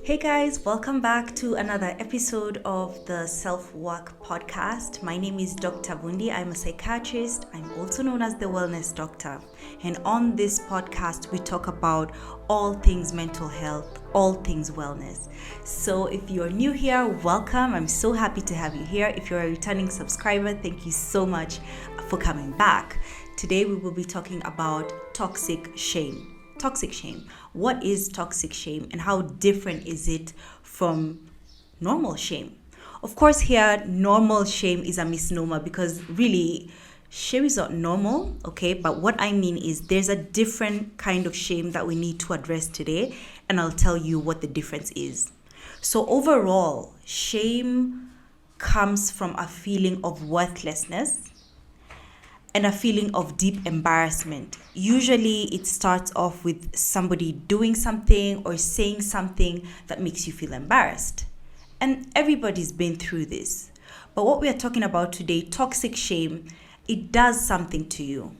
Hey guys, welcome back to another episode of the Self Work Podcast. My name is Dr. Bundi. I'm a psychiatrist. I'm also known as the Wellness Doctor. And on this podcast, we talk about all things mental health, all things wellness. So if you're new here, welcome. I'm so happy to have you here. If you're a returning subscriber, thank you so much for coming back. Today, we will be talking about toxic shame. Toxic shame. What is toxic shame and how different is it from normal shame? Of course, here, normal shame is a misnomer because really, shame is not normal, okay? But what I mean is there's a different kind of shame that we need to address today, and I'll tell you what the difference is. So, overall, shame comes from a feeling of worthlessness and a feeling of deep embarrassment. Usually it starts off with somebody doing something or saying something that makes you feel embarrassed. And everybody's been through this. But what we are talking about today, toxic shame, it does something to you.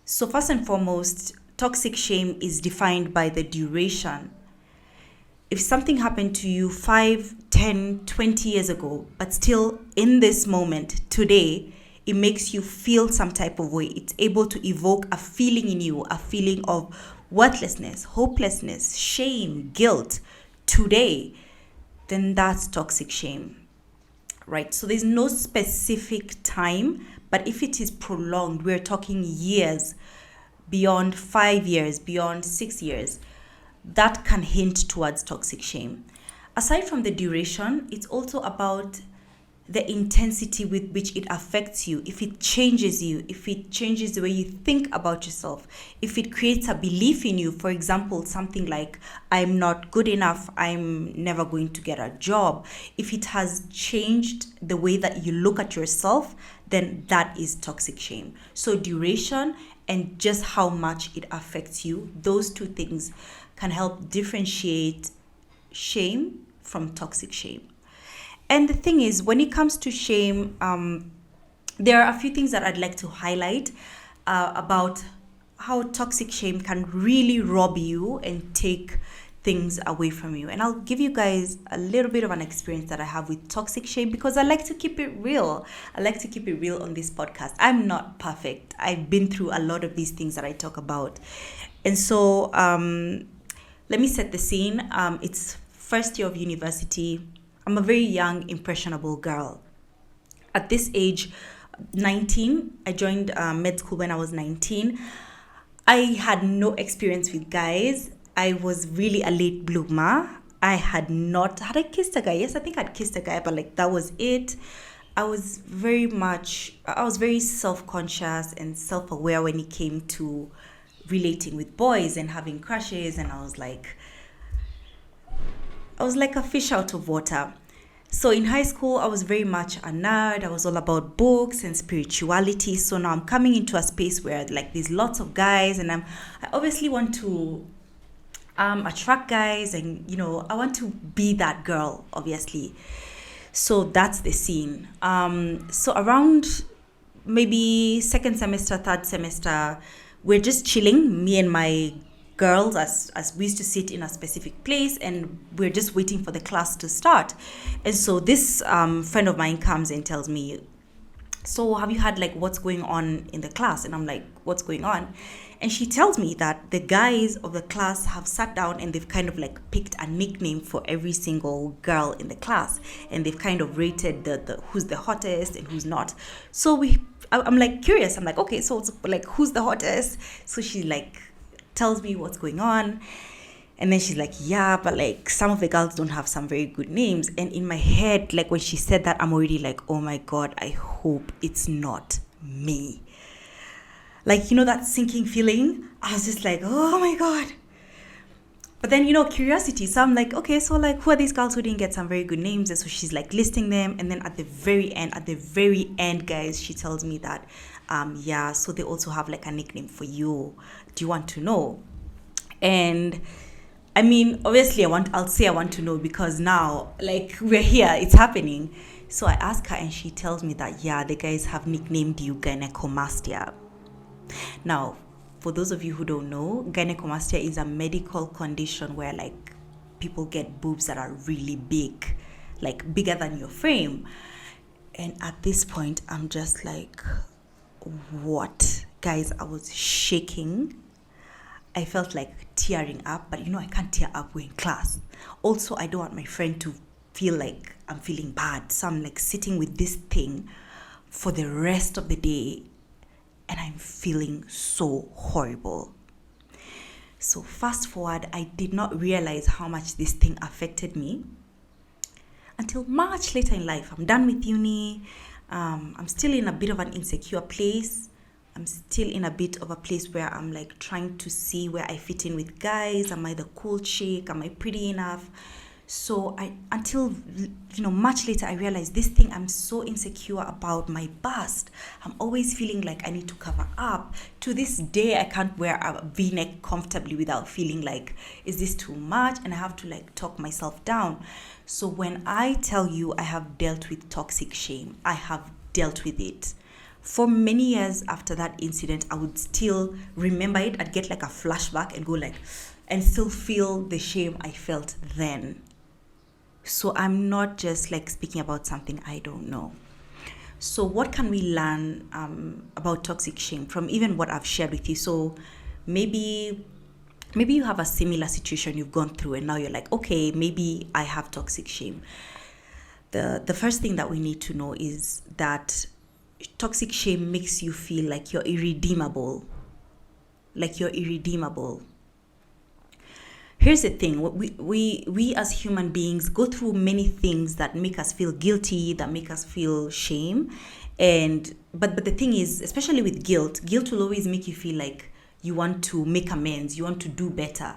So first and foremost, toxic shame is defined by the duration. If something happened to you 5, 10, 20 years ago, but still in this moment, today, it makes you feel some type of way. It's able to evoke a feeling in you, a feeling of worthlessness, hopelessness, shame, guilt today, then that's toxic shame, right? So there's no specific time, but if it is prolonged, we're talking years, beyond 5 years, beyond 6 years, that can hint towards toxic shame. Aside from the duration, it's also about the intensity with which it affects you, if it changes you, if it changes the way you think about yourself, if it creates a belief in you, for example, something like, I'm not good enough, I'm never going to get a job. If it has changed the way that you look at yourself, then that is toxic shame. So duration and just how much it affects you, those two things can help differentiate shame from toxic shame. And the thing is, when it comes to shame, there are a few things that I'd like to highlight about how toxic shame can really rob you and take things away from you. And I'll give you guys a little bit of an experience that I have with toxic shame because I like to keep it real. I like to keep it real on this podcast. I'm not perfect. I've been through a lot of these things that I talk about. And so let me set the scene. It's first year of university. I'm a very young, impressionable girl. At this age, 19, I joined med school when I was 19. I had no experience with guys. I was really a late bloomer. Had I kissed a guy? Yes, I think I'd kissed a guy, but that was it. I was very self-conscious and self-aware when it came to relating with boys and having crushes, and I was like a fish out of water. So in high school, I was very much a nerd. I was all about books and spirituality. So now I'm coming into a space where there's lots of guys, and I obviously want to attract guys, and I want to be that girl, obviously. So that's the scene. So around maybe second semester, third semester, we're just chilling, me and my girls, as we used to sit in a specific place, and we're just waiting for the class to start. And so this friend of mine comes and tells me, so have you had what's going on in the class? And I'm like, what's going on? And she tells me that the guys of the class have sat down and they've kind of picked a nickname for every single girl in the class, and they've kind of rated the who's the hottest and who's not. So I'm curious. I'm like, okay, so it's who's the hottest? So she tells me what's going on, and then she's like, yeah, but some of the girls don't have some very good names. And in my head, when she said that, I'm already oh my god, I hope it's not me. That sinking feeling. I was just oh my god. But then curiosity, so I'm okay, so who are these girls who didn't get some very good names? And so she's listing them, and then at the very end, guys, she tells me that yeah, so they also have a nickname for you. Do you want to know? And I mean, obviously I'll say I want to know because now we're here, it's happening. So I ask her, and she tells me that yeah, the guys have nicknamed you gynecomastia. Now, for those of you who don't know, gynecomastia is a medical condition where people get boobs that are really big, like bigger than your frame. And at this point, I'm just like, what? Guys, I was shaking. I felt like tearing up, but I can't tear up. We're in class. Also, I don't want my friend to feel like I'm feeling bad. So I'm like sitting with this thing for the rest of the day, and I'm feeling so horrible. So fast forward, I did not realize how much this thing affected me until much later in life. I'm done with uni. I'm still in a bit of an insecure place. I'm still in a bit of a place where I'm like trying to see where I fit in with guys. Am I the cool chick? Am I pretty enough? So until much later, I realized this thing, I'm so insecure about my bust. I'm always feeling like I need to cover up. To this day, I can't wear a V-neck comfortably without feeling like, is this too much? And I have to like talk myself down. So when I tell you I have dealt with toxic shame, I have dealt with it. For many years after that incident, I would still remember it. I'd get like a flashback and go like, and still feel the shame I felt then. So I'm not just like speaking about something I don't know. So what can we learn about toxic shame from even what I've shared with you? So maybe you have a similar situation you've gone through and now you're like, okay, maybe I have toxic shame. The first thing that we need to know is that toxic shame makes you feel like you're irredeemable. Here's the thing, we as human beings go through many things that make us feel guilty, that make us feel shame. But the thing is, especially with guilt will always make you feel like you want to make amends, you want to do better.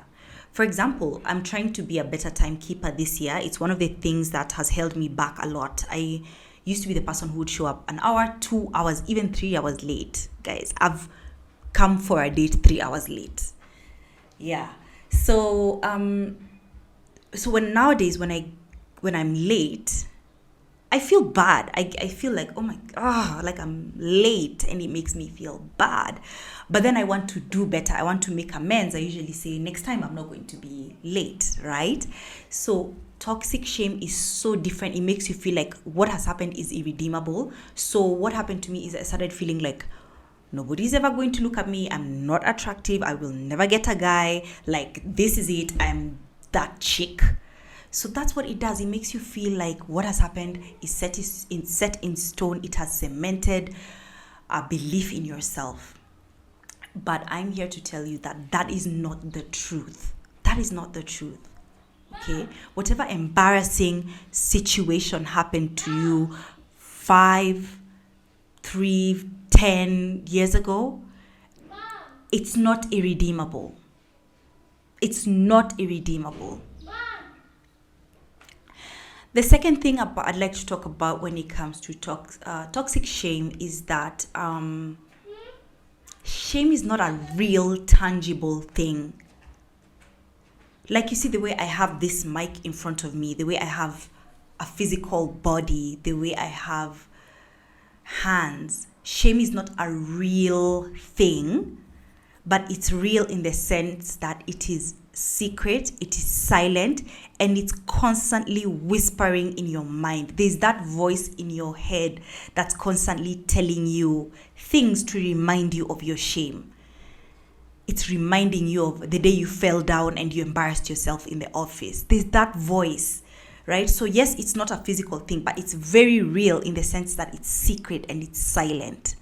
For example, I'm trying to be a better timekeeper this year. It's one of the things that has held me back a lot. I used to be the person who would show up an hour, 2 hours, even 3 hours late. Guys, I've come for a date 3 hours late. Yeah. So when nowadays when I'm late, I feel bad. I feel like, oh my God, like I'm late, and it makes me feel bad. But then I want to do better. I want to make amends. I usually say, next time I'm not going to be late, right? So toxic shame is so different. It makes you feel like what has happened is irredeemable. So what happened to me is I started feeling like nobody's ever going to look at me. I'm not attractive. I will never get a guy. Like, this is it. I'm that chick. So that's what it does. It makes you feel like what has happened is set in stone. It has cemented a belief in yourself. But I'm here to tell you that is not the truth. That is not the truth. Okay? Whatever embarrassing situation happened to you 5, 3, 10 years ago, it's not irredeemable. It's not irredeemable. The second thing I'd like to talk about when it comes to toxic shame is that shame is not a real, tangible thing. Like, you see, the way I have this mic in front of me, the way I have a physical body, the way I have hands, shame is not a real thing, but it's real in the sense that it is secret, it is silent, and it's constantly whispering in your mind. There's that voice in your head that's constantly telling you things to remind you of your shame. It's reminding you of the day you fell down and you embarrassed yourself in the office. There's that voice, right? So yes, it's not a physical thing, but it's very real in the sense that it's secret and it's silent.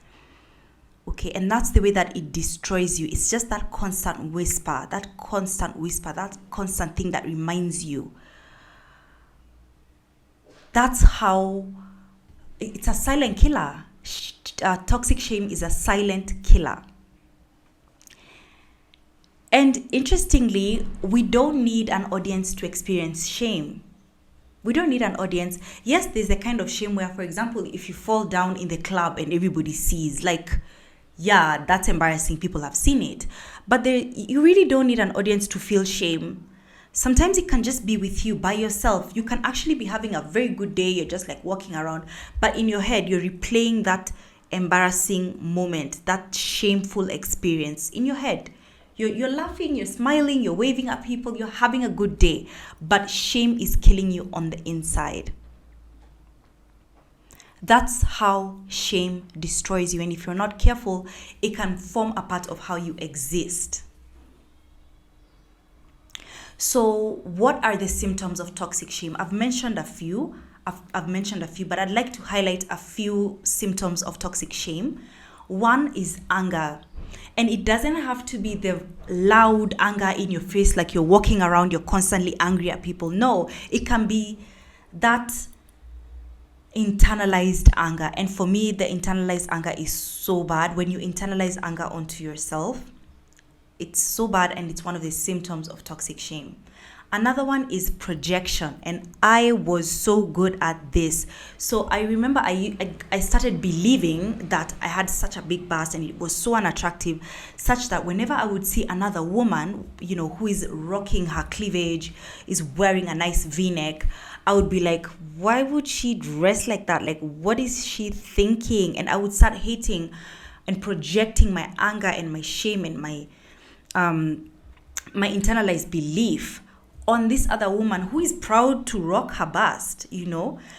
Okay, and that's the way that it destroys you. It's just that constant whisper, that constant thing that reminds you. That's how it's a silent killer. Toxic shame is a silent killer. And interestingly, we don't need an audience to experience shame. We don't need an audience. Yes, there's a kind of shame where, for example, if you fall down in the club and everybody sees, like, yeah, that's embarrassing. People have seen it. But you really don't need an audience to feel shame. Sometimes it can just be with you by yourself. You can actually be having a very good day. You're just like walking around. But in your head, you're replaying that embarrassing moment, that shameful experience in your head. You're laughing, you're smiling, you're waving at people, you're having a good day, but shame is killing you on the inside. That's how shame destroys you. And if you're not careful, it can form a part of how you exist. So, what are the symptoms of toxic shame? I've mentioned a few. But I'd like to highlight a few symptoms of toxic shame. One is anger. And it doesn't have to be the loud anger in your face, like you're walking around, you're constantly angry at people. No, it can be that internalized anger. And for me, the internalized anger is so bad. When you internalize anger onto yourself, it's so bad, and it's one of the symptoms of toxic shame. Another one is projection, and I was so good at this. So I remember I started believing that I had such a big bust and it was so unattractive, such that whenever I would see another woman, who is rocking her cleavage, is wearing a nice V-neck, I would be like, why would she dress like that? Like, what is she thinking? And I would start hating and projecting my anger and my shame and my internalized belief on this other woman who is proud to rock her bust,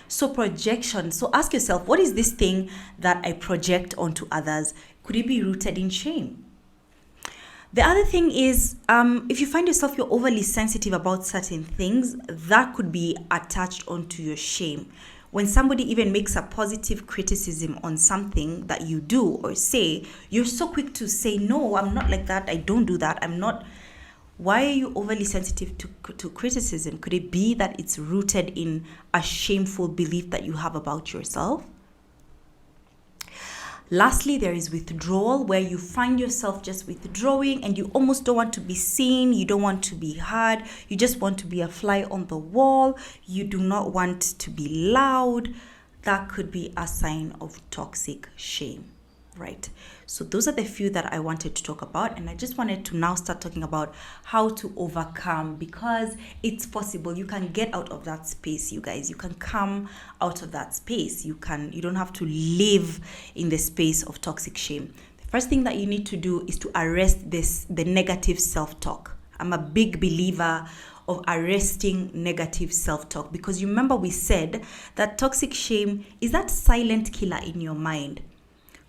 So projection. So ask yourself, what is this thing that I project onto others? Could it be rooted in shame? The other thing is, if you find yourself you're overly sensitive about certain things, that could be attached onto your shame. When somebody even makes a positive criticism on something that you do or say, you're so quick to say, no, I'm not like that. I don't do that. I'm not. Why are you overly sensitive to criticism? Could it be that it's rooted in a shameful belief that you have about yourself? Lastly, there is withdrawal, where you find yourself just withdrawing and you almost don't want to be seen. You don't want to be heard. You just want to be a fly on the wall. You do not want to be loud. That could be a sign of toxic shame, right? So those are the few that I wanted to talk about, and I just wanted to now start talking about how to overcome, because it's possible. You can get out of that space, you guys. You can come out of that space. You don't have to live in the space of toxic shame. The first thing that you need to do is to arrest the negative self-talk. I'm a big believer of arresting negative self-talk, because you remember we said that toxic shame is that silent killer in your mind.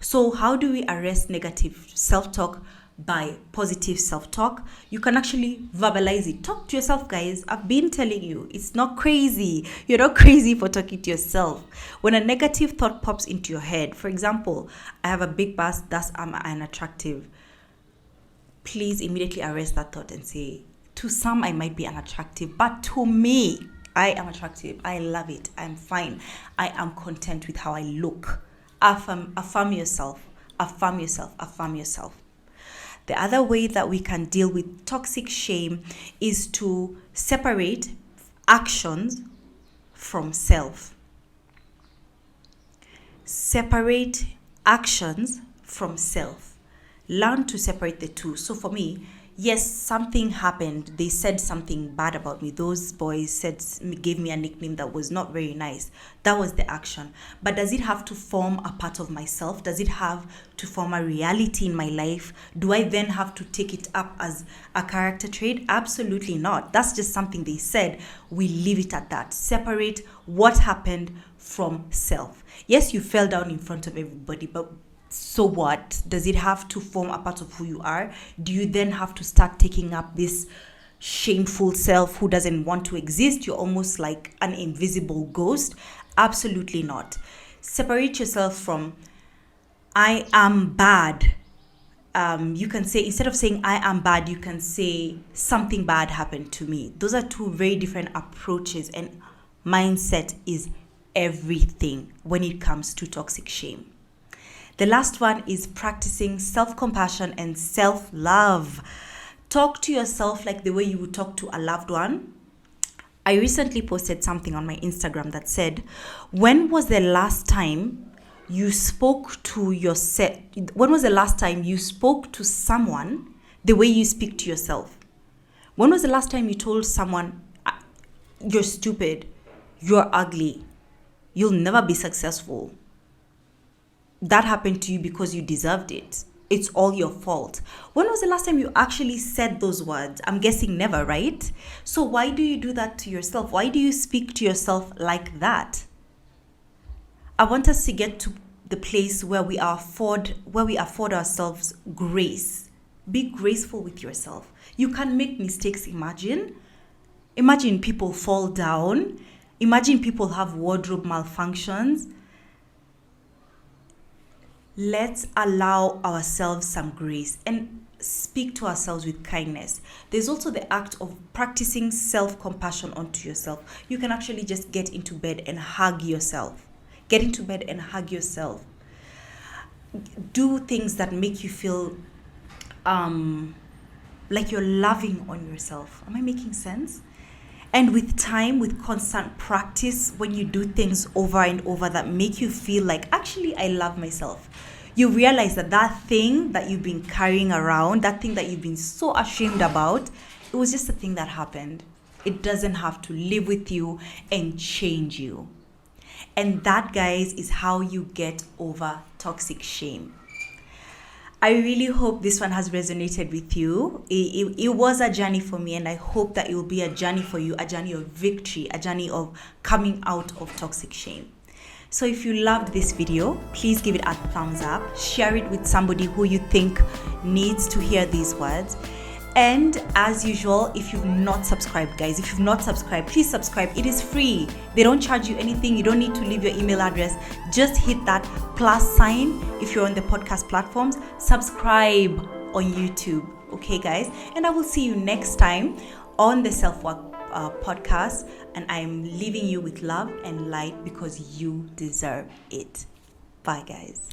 So how do we arrest negative self-talk? By positive self-talk. You can actually verbalize it. Talk to yourself, guys. I've been telling you, it's not crazy. You're not crazy for talking to yourself. When a negative thought pops into your head, for example, I have a big bust, thus I'm unattractive. Please immediately arrest that thought and say, to some I might be unattractive, but to me, I am attractive. I love it. I'm fine. I am content with how I look. Affirm yourself. Affirm yourself. Affirm yourself. The other way that we can deal with toxic shame is to separate actions from self. Separate actions from self. Learn to separate the two. So for me, yes, something happened. They said something bad about me. Those boys gave me a nickname that was not very nice. That was the action. But does it have to form a part of myself? Does it have to form a reality in my life? Do I then have to take it up as a character trait? Absolutely not. That's just something they said. We leave it at that. Separate what happened from self. Yes, you fell down in front of everybody, but so what? Does it have to form a part of who you are? Do you then have to start taking up this shameful self who doesn't want to exist? You're almost like an invisible ghost. Absolutely not. Separate yourself from I am bad. You can say, instead of saying I am bad, you can say something bad happened to me. Those are two very different approaches, and mindset is everything when it comes to toxic shame. The last one is practicing self-compassion and self-love. Talk to yourself like the way you would talk to a loved one. I recently posted something on my Instagram that said, when was the last time you spoke to yourself? When was the last time you spoke to someone the way you speak to yourself? When was the last time you told someone, you're stupid, you're ugly, you'll never be successful? That happened to you because you deserved it. it's all your fault. When was the last time you actually said those words? I'm guessing never, right? So why do you do that to yourself? Why do you speak to yourself like that? I want us to get to the place where we afford ourselves grace. Be graceful with yourself. You can make mistakes. Imagine people fall down. Imagine people have wardrobe malfunctions. Let's allow ourselves some grace and speak to ourselves with kindness. There's also the act of practicing self-compassion onto yourself. You can actually just get into bed and hug yourself. Get into bed and hug yourself. Do things that make you feel like you're loving on yourself. Am I making sense? And with time, with constant practice, when you do things over and over that make you feel like, actually, I love myself, you realize that thing that you've been carrying around, that thing that you've been so ashamed about, it was just a thing that happened. It doesn't have to live with you and change you. And that, guys, is how you get over toxic shame. I really hope this one has resonated with you. It was a journey for me, and I hope that it will be a journey for you, a journey of victory, a journey of coming out of toxic shame. So if you loved this video, please give it a thumbs up. Share it with somebody who you think needs to hear these words. And as usual, if you've not subscribed, guys, please subscribe. It is free. They don't charge you anything. You don't need to leave your email address. Just hit that plus sign if you're on the podcast platforms. Subscribe on YouTube. Okay, guys? And I will see you next time on the Self-Work podcast. And I'm leaving you with love and light because you deserve it. Bye, guys.